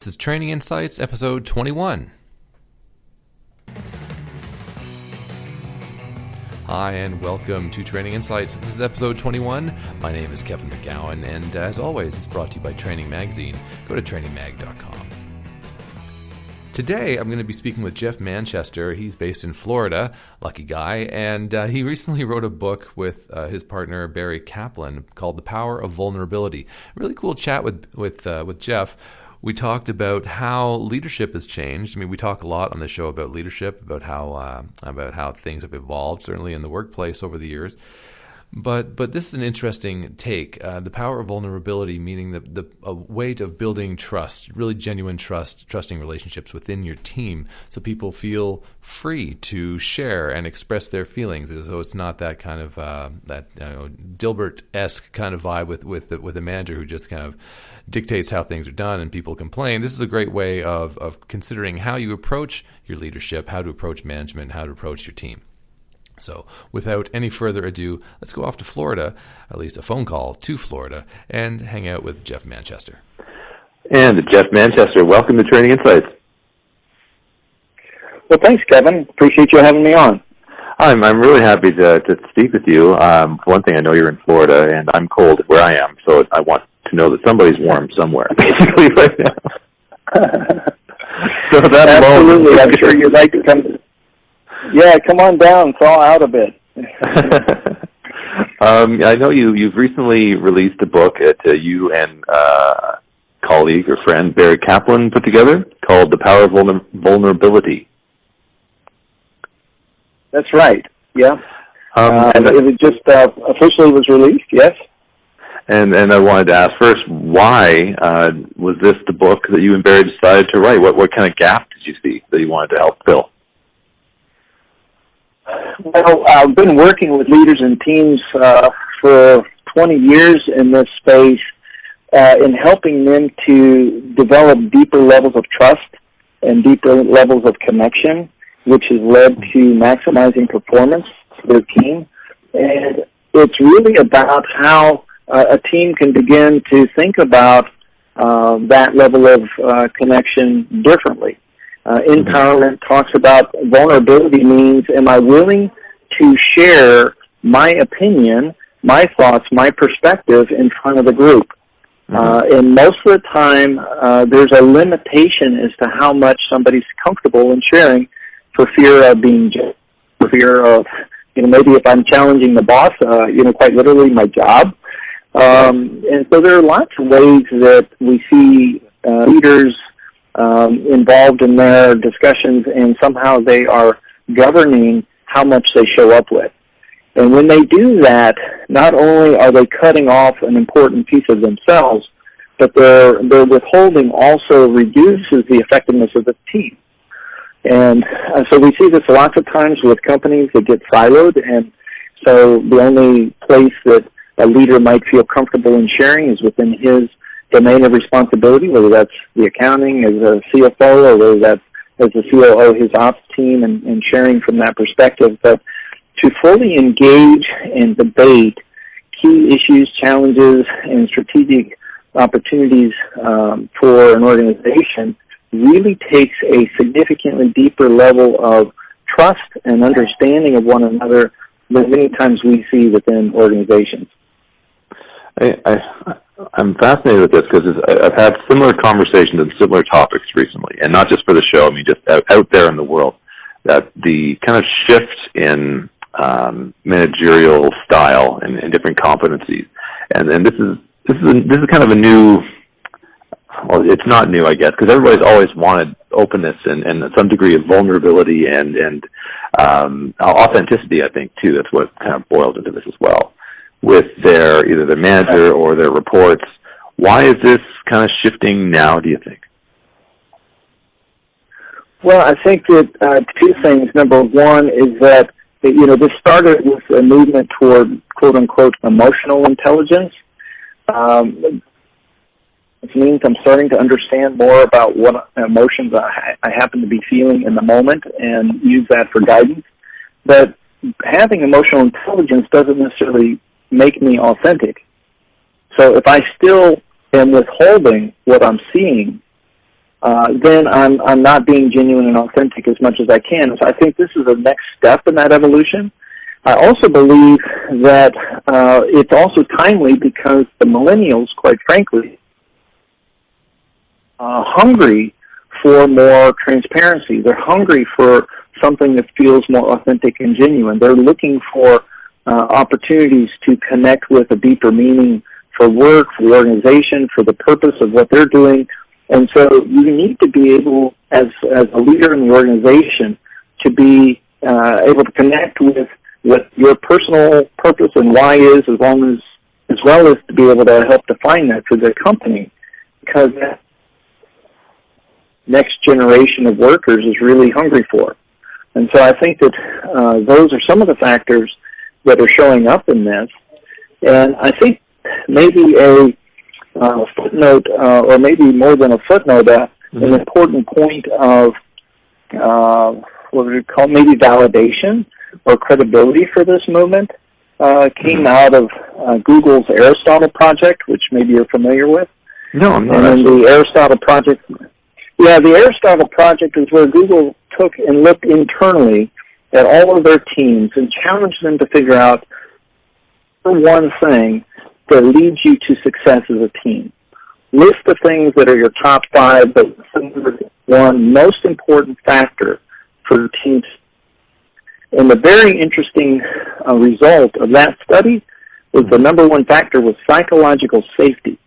This is Training Insights, episode 21. Hi, and welcome to Training Insights. This is episode 21. My name is Kevin McGowan, and as always, it's brought to you by Training Magazine. Go to trainingmag.com. Today, I'm going to be speaking with Jeff Manchester. He's based in Florida, lucky guy, and he recently wrote a book with his partner, Barry Kaplan, called The Power of Vulnerability. Really cool chat with Jeff. We talked about how leadership has changed. I mean, we talk a lot on the show about leadership, about how things have evolved, certainly in the workplace over the years. But this is an interesting take. The power of vulnerability, meaning the weight of building trust, really genuine trust, trusting relationships within your team, so people feel free to share and express their feelings. So it's not that kind of Dilbert-esque kind of vibe with a manager who just kind of dictates how things are done and people complain. This is a great way of considering how you approach your leadership, how to approach management, how to approach your team. So without any further ado, let's go off to Florida, at least a phone call to Florida, and hang out with Jeff Manchester. And Jeff Manchester, welcome to Training Insights. Well, thanks, Kevin. Appreciate you having me on. I'm really happy to speak with you. For one thing, I know you're in Florida, and I'm cold where I am, so I want to know that somebody's warm somewhere, basically, right now. So that absolutely. I'm sure you'd like to come. Yeah, come on down, thaw out a bit. I know you've recently released a book that you and colleague or friend Barry Kaplan put together called The Power of Vulnerability. That's right, yeah. It just officially was released, yes. And I wanted to ask first, why was this the book that you and Barry decided to write? What kind of gap did you see that you wanted to help fill? Well, I've been working with leaders and teams for 20 years in this space in helping them to develop deeper levels of trust and deeper levels of connection, which has led to maximizing performance for their team. And it's really about how a team can begin to think about that level of connection differently. Empowerment talks about vulnerability means, am I willing to share my opinion, my thoughts, my perspective in front of the group? And most of the time, there's a limitation as to how much somebody's comfortable in sharing for fear of being judged, for fear of, maybe if I'm challenging the boss, quite literally my job. And so there are lots of ways that we see leaders involved in their discussions, and somehow they are governing how much they show up with. And when they do that, not only are they cutting off an important piece of themselves, but their withholding also reduces the effectiveness of the team. And so we see this lots of times with companies that get siloed, and so the only place that a leader might feel comfortable in sharing is within his domain of responsibility, whether that's the accounting as a CFO or whether that's as a COO, his ops team, and sharing from that perspective. But to fully engage and debate key issues, challenges, and strategic opportunities for an organization really takes a significantly deeper level of trust and understanding of one another than many times we see within organizations. I'm fascinated with this because I've had similar conversations and similar topics recently, and not just for the show, I mean just out there in the world, that the kind of shift in managerial style and different competencies, and this is kind of a new, well, it's not new, I guess, because everybody's always wanted openness and some degree of vulnerability and authenticity, I think, too. That's what kind of boils into this as well, with either their manager or their reports. Why is this kind of shifting now, do you think? Well, I think that two things. Number one is that, this started with a movement toward, quote-unquote, emotional intelligence. Which means I'm starting to understand more about what emotions I happen to be feeling in the moment and use that for guidance. But having emotional intelligence doesn't necessarily make me authentic. So if I still am withholding what I'm seeing, then I'm not being genuine and authentic as much as I can. So I think this is the next step in that evolution. I also believe that it's also timely because the millennials, quite frankly, are hungry for more transparency. They're hungry for something that feels more authentic and genuine. They're looking for opportunities to connect with a deeper meaning for work, for the organization, for the purpose of what they're doing. And so you need to be able, as a leader in the organization, to be able to connect with what your personal purpose and why is, as well as to be able to help define that for the company, because that next generation of workers is really hungry for. And so I think that those are some of the factors that are showing up in this. And I think maybe a footnote, or maybe more than a footnote, an important point of what we would call maybe validation or credibility for this movement came out of Google's Aristotle project, which maybe you're familiar with. No, I'm not. And the Aristotle project, the Aristotle project is where Google took and looked internally at all of their teams and challenged them to figure out the one thing that leads you to success as a team. List the things that are your top 5, but the one most important factor for the teams. And the very interesting result of that study was the number one factor was psychological safety.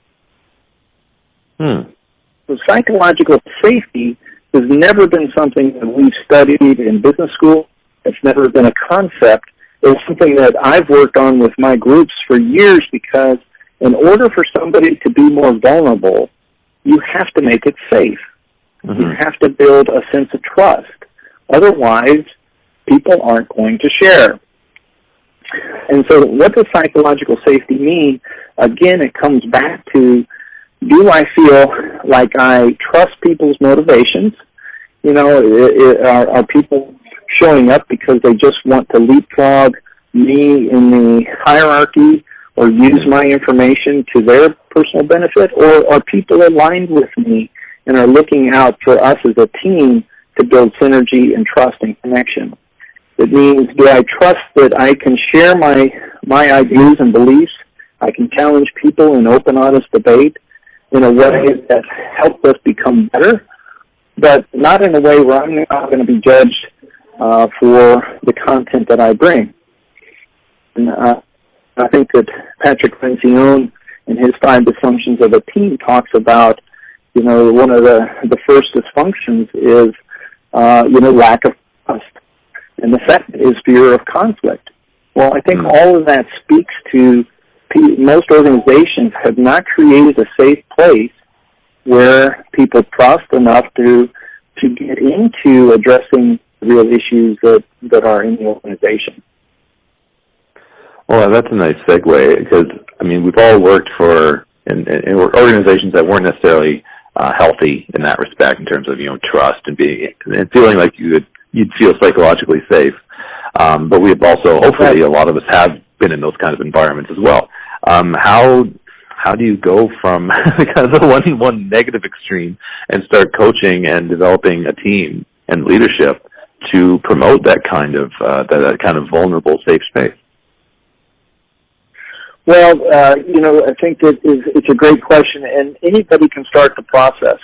So psychological safety has never been something that we've studied in business school. It's never been a concept. It's something that I've worked on with my groups for years, because in order for somebody to be more vulnerable, you have to make it safe. You have to build a sense of trust. Otherwise, people aren't going to share. And so what does psychological safety mean? Again, it comes back to, do I feel like I trust people's motivations? You know, are people showing up because they just want to leapfrog me in the hierarchy or use my information to their personal benefit? Or are people aligned with me and are looking out for us as a team to build synergy and trust and connection? It means, do I trust that I can share my ideas and beliefs? I can challenge people in open, honest debate in a way that helps us become better, but not in a way where I'm not going to be judged for the content that I bring. And I think that Patrick Lencioni, in his 5 dysfunctions of a team, talks about, one of the first dysfunctions is, lack of trust. And the second is fear of conflict. Well, I think all of that speaks to most organizations have not created a safe place where people trust enough to get into addressing real issues that are in the organization. Well, that's a nice segue, because, we've all worked for in organizations that weren't necessarily healthy in that respect, in terms of, trust and feeling like you'd feel psychologically safe. But we've also, hopefully, a lot of us have been in those kind of environments as well. How do you go from kind of the one negative extreme and start coaching and developing a team and leadership to promote that kind of vulnerable, safe space? Well, I think it's a great question, and anybody can start the process.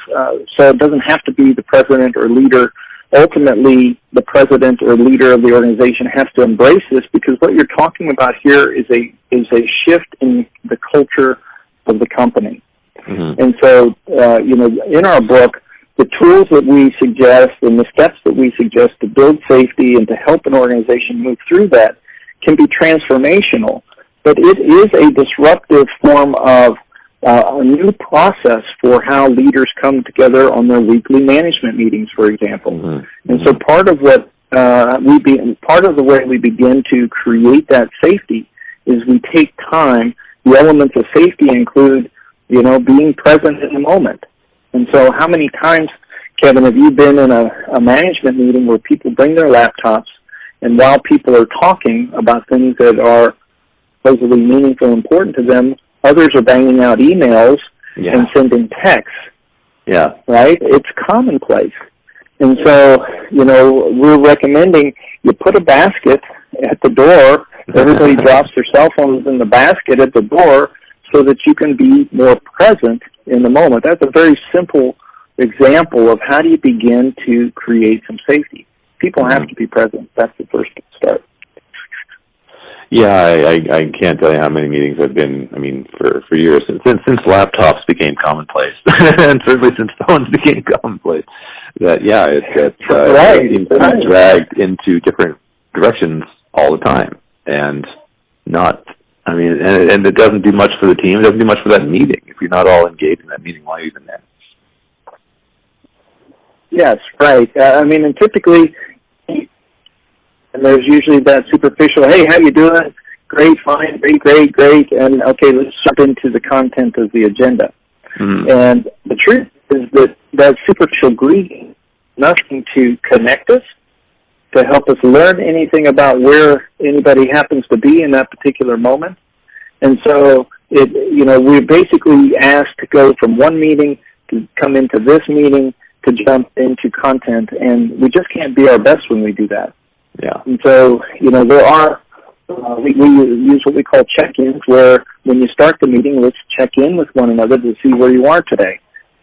So it doesn't have to be the president or leader. Ultimately, the president or leader of the organization has to embrace this, because what you're talking about here is a shift in the culture of the company. And so, in our book, the tools that we suggest and the steps that we suggest to build safety and to help an organization move through that can be transformational. But it is a disruptive form of a new process for how leaders come together on their weekly management meetings, for example. And so part of what part of the way we begin to create that safety is we take time. The elements of safety include, being present in the moment. And so how many times, Kevin, have you been in a management meeting where people bring their laptops, and while people are talking about things that are supposedly meaningful and important to them, others are banging out emails and sending texts. Yeah. Right? It's commonplace. And so, we're recommending you put a basket at the door. Everybody drops their cell phones in the basket at the door so that you can be more present in the moment. That's a very simple example of how do you begin to create some safety. People have to be present. That's the first start. Yeah, I can't tell you how many meetings I've been, for years, since laptops became commonplace, and certainly since phones became commonplace, that, right. it seems to be dragged into different directions all the time, and and it doesn't do much for the team, it doesn't do much for that meeting. If you're not all engaged in that meeting, why are you even there? Yes, right. And typically, and there's usually that superficial, hey, how you doing? Great, fine, great. And, okay, let's jump into the content of the agenda. Mm-hmm. And the truth is that superficial greeting, nothing to connect us, to help us learn anything about where anybody happens to be in that particular moment. And so, we're basically asked to go from one meeting to come into this meeting to jump into content, and we just can't be our best when we do that. Yeah. And so, there are, we use what we call check-ins, where when you start the meeting, let's check in with one another to see where you are today.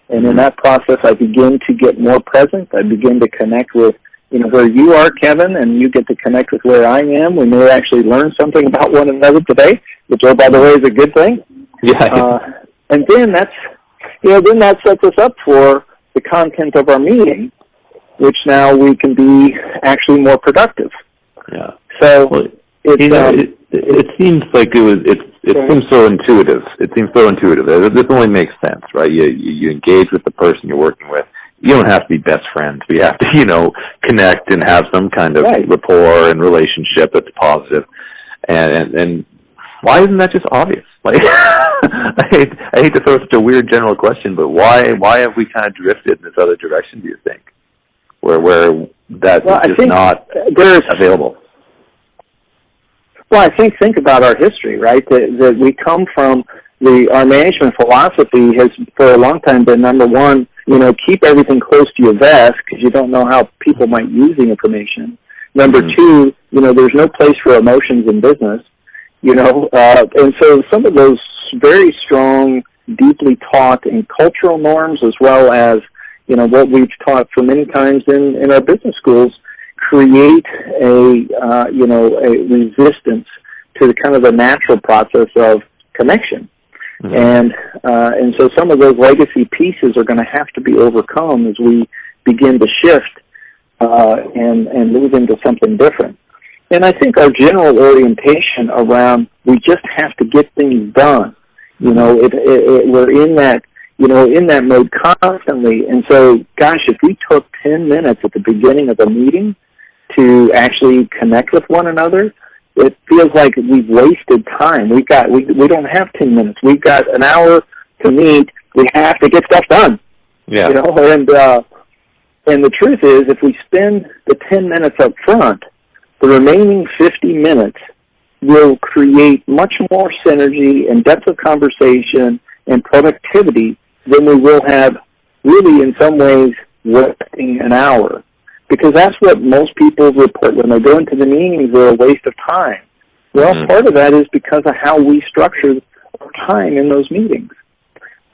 And in that process, I begin to get more present. I begin to connect with, where you are, Kevin, and you get to connect with where I am. We may actually learn something about one another today, which, oh, by the way, is a good thing. Yeah. And then then that sets us up for the content of our meeting, which now we can be actually more productive. Yeah. So it seems like it seems so intuitive. It seems so intuitive. This only makes sense, right? You engage with the person you're working with. You don't have to be best friends. We have to, connect and have some kind of rapport and relationship that's positive. And why isn't that just obvious? Like, I hate to throw such a weird general question, but why have we kind of drifted in this other direction, do you think? Where that is just not available? Well, I think about our history, right? That we come from our management philosophy has for a long time been, number one, keep everything close to your vest because you don't know how people might use the information. Number two, there's no place for emotions in business, and so some of those very strong, deeply taught in cultural norms as well as, what we've taught for many times in our business schools create a resistance to the kind of the natural process of connection. Mm-hmm. And so some of those legacy pieces are going to have to be overcome as we begin to shift and move into something different. And I think our general orientation around we just have to get things done. We're in that mode constantly. And so, gosh, if we took 10 minutes at the beginning of a meeting to actually connect with one another, it feels like we've wasted time. We don't have 10 minutes. We've got an hour to meet. We have to get stuff done. Yeah. And the truth is, if we spend the 10 minutes up front, the remaining 50 minutes will create much more synergy and depth of conversation and productivity than we will have really in some ways wasting an hour. Because that's what most people report when they go into the meetings, they're a waste of time. Well, part of that is because of how we structure our time in those meetings.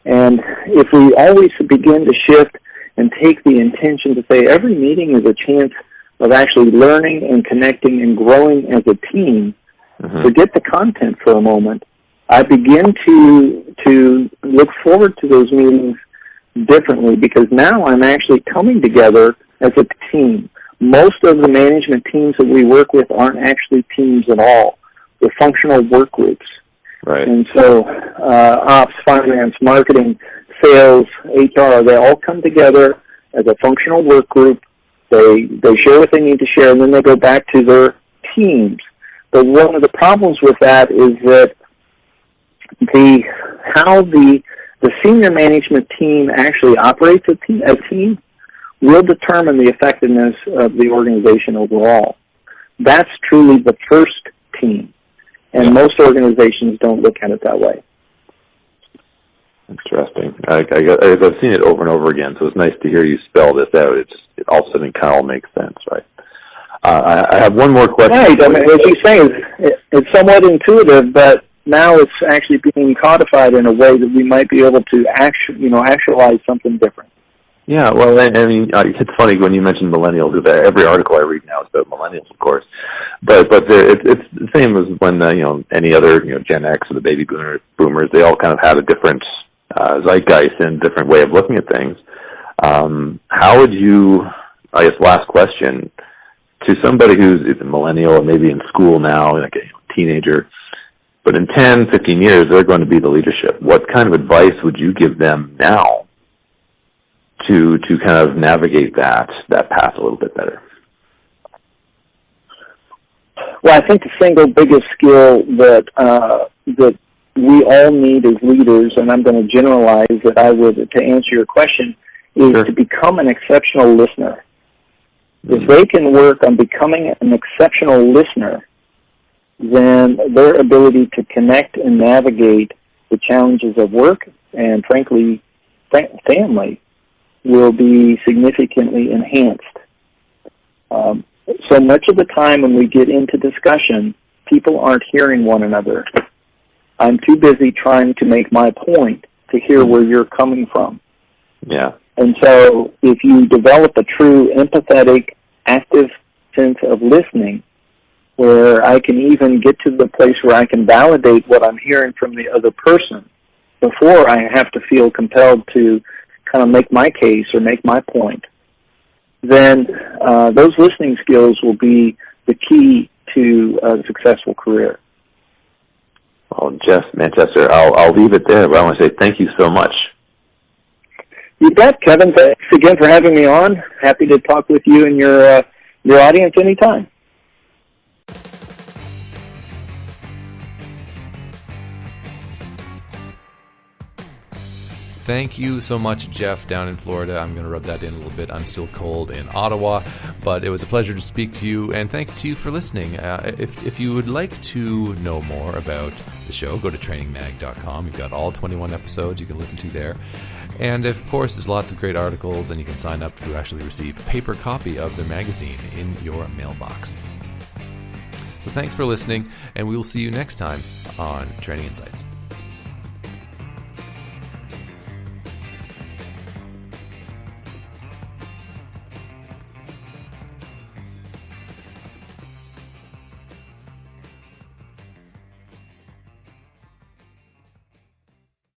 And if we always begin to shift and take the intention to say every meeting is a chance of actually learning and connecting and growing as a team, forget the content for a moment. I begin to look forward to those meetings differently because now I'm actually coming together as a team. Most of the management teams that we work with aren't actually teams at all. They're functional work groups. Right. And so ops, finance, marketing, sales, HR, they all come together as a functional work group. They share what they need to share, and then they go back to their teams. But one of the problems with that is that how the senior management team actually operates a team will determine the effectiveness of the organization overall. That's truly the first team, and most organizations don't look at it that way. Interesting. I've seen it over and over again, so it's nice to hear you spell this out. It all of a sudden kind of all makes sense, right? I have one more question. Right. I mean, as you say, it's somewhat intuitive, but now it's actually being codified in a way that we might be able to actualize something different. Yeah, well, I mean, it's funny when you mentioned millennials. Every article I read now is about millennials, of course, but it's the same as when any other Gen X or the baby boomers. They all kind of have a different zeitgeist and different way of looking at things. How would you? I guess last question to somebody who's a millennial or maybe in school now, like a teenager, but in 10, 15 years they're going to be the leadership. What kind of advice would you give them now to kind of navigate that path a little bit better? Well, I think the single biggest skill that we all need as leaders, and I'm going to generalize it, to answer your question, is Sure. to become an exceptional listener. If they can work on becoming an exceptional listener, then their ability to connect and navigate the challenges of work and, frankly, family will be significantly enhanced. So much of the time when we get into discussion, people aren't hearing one another. I'm too busy trying to make my point to hear where you're coming from. Yeah. And so if you develop a true empathetic, active sense of listening, where I can even get to the place where I can validate what I'm hearing from the other person before I have to feel compelled to kind of make my case or make my point, then those listening skills will be the key to a successful career. Well, Jeff Manchester, I'll leave it there, but I want to say thank you so much. You bet, Kevin. Thanks again for having me on. Happy to talk with you and your audience anytime. Thank you so much, Jeff, down in Florida. I'm going to rub that in a little bit. I'm still cold in Ottawa, but it was a pleasure to speak to you, and thanks to you for listening. If you would like to know more about the show, go to trainingmag.com. You've got all 21 episodes you can listen to there. And, of course, there's lots of great articles, and you can sign up to actually receive a paper copy of the magazine in your mailbox. So thanks for listening, and we will see you next time on Training Insights.